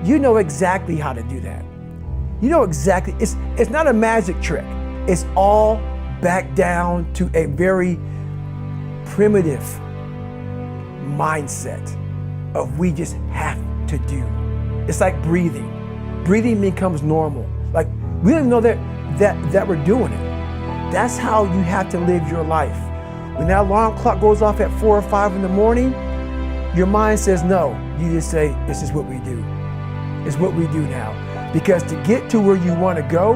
you know exactly how to do that. You know exactly, it's not a magic trick. It's all back down to a very primitive mindset of we just have to do. It's like breathing. Breathing becomes normal. Like we don't even know that we're doing it. That's how you have to live your life. When that alarm clock goes off at 4 or 5 in the morning, your mind says no. You just say, this is what we do. It's what we do now. Because to get to where you want to go,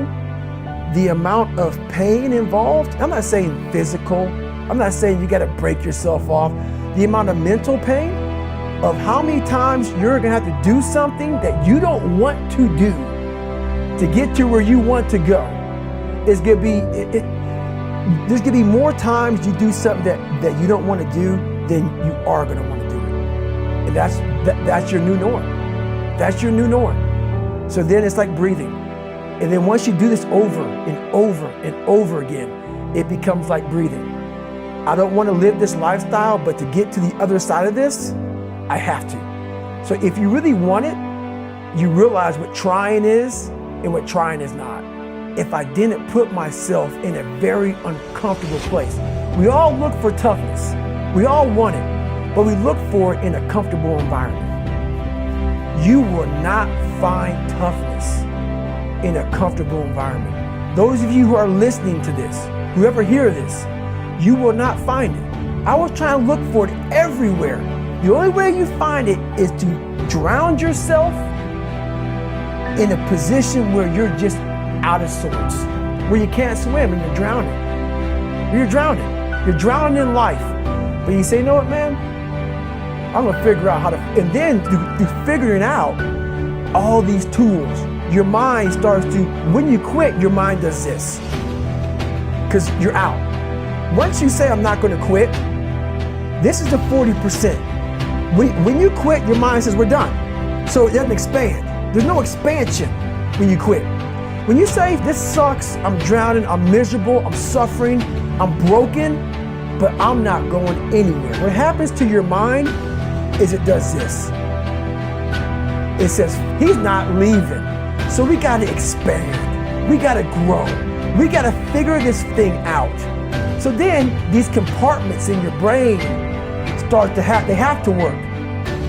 the amount of pain involved, I'm not saying physical, I'm not saying you got to break yourself off. The amount of mental pain of how many times you're going to have to do something that you don't want to do to get to where you want to go is going to be, there's going to be more times you do something that you don't want to do than you are going to want to do it. And that's your new norm. That's your new norm. So then it's like breathing. And then once you do this over and over and over again, it becomes like breathing. I don't want to live this lifestyle, but to get to the other side of this, I have to. So if you really want it, you realize what trying is and what trying is not. If I didn't put myself in a very uncomfortable place. We all look for toughness. We all want it, but we look for it in a comfortable environment. You will not find toughness in a comfortable environment. Those of you who are listening to this, whoever hear this, you will not find it. I was trying to look for it everywhere. The only way you find it is to drown yourself in a position where you're just out of sorts, where you can't swim and you're drowning. You're drowning. You're drowning in life. But you say, you know what, man? I'm gonna figure out how to, and then through figuring out all these tools, your mind starts to, when you quit, your mind does this. Because you're out. Once you say, I'm not gonna quit, this is the 40%. When you quit, your mind says, we're done. So it doesn't expand. There's no expansion when you quit. When you say, this sucks, I'm drowning, I'm miserable, I'm suffering, I'm broken, but I'm not going anywhere. What happens to your mind is it does this. It says, he's not leaving. So we gotta expand. We gotta grow. We gotta figure this thing out. So then these compartments in your brain start to they have to work.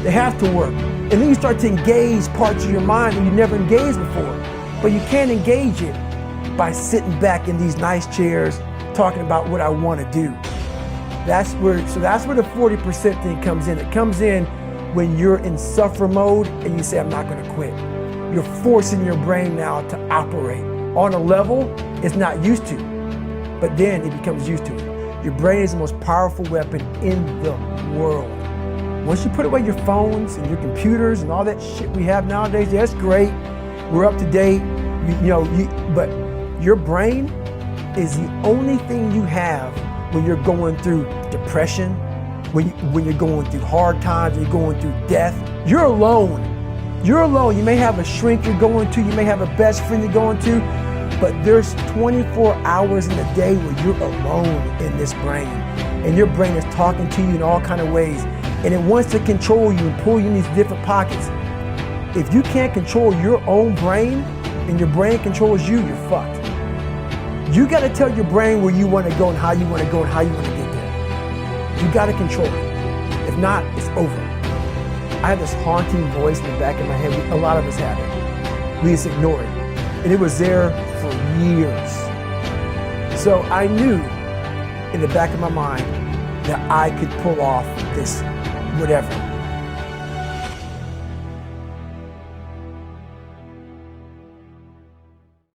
They have to work. And then you start to engage parts of your mind that you never engaged before. But you can't engage it by sitting back in these nice chairs talking about what I want to do. That's where the 40% thing comes in. It comes in when you're in suffer mode and you say, I'm not going to quit. You're forcing your brain now to operate on a level it's not used to, but then it becomes used to it. Your brain is the most powerful weapon in the world. Once you put away your phones and your computers and all that shit we have nowadays, that's great. We're up to date, but your brain is the only thing you have when you're going through depression, when you're going through hard times, when you're going through death. You're alone. You're alone. You may have a shrink you're going to, you may have a best friend you're going to, but there's 24 hours in a day where you're alone in this brain. And your brain is talking to you in all kinds of ways. And it wants to control you and pull you in these different pockets. If you can't control your own brain and your brain controls you, you're fucked. You gotta tell your brain where you wanna go and how you wanna go and how you wanna get there. You gotta control it. If not, it's over. I have this haunting voice in the back of my head. A lot of us have it. We just ignore it. And it was there for years. So I knew in the back of my mind that I could pull off this whatever.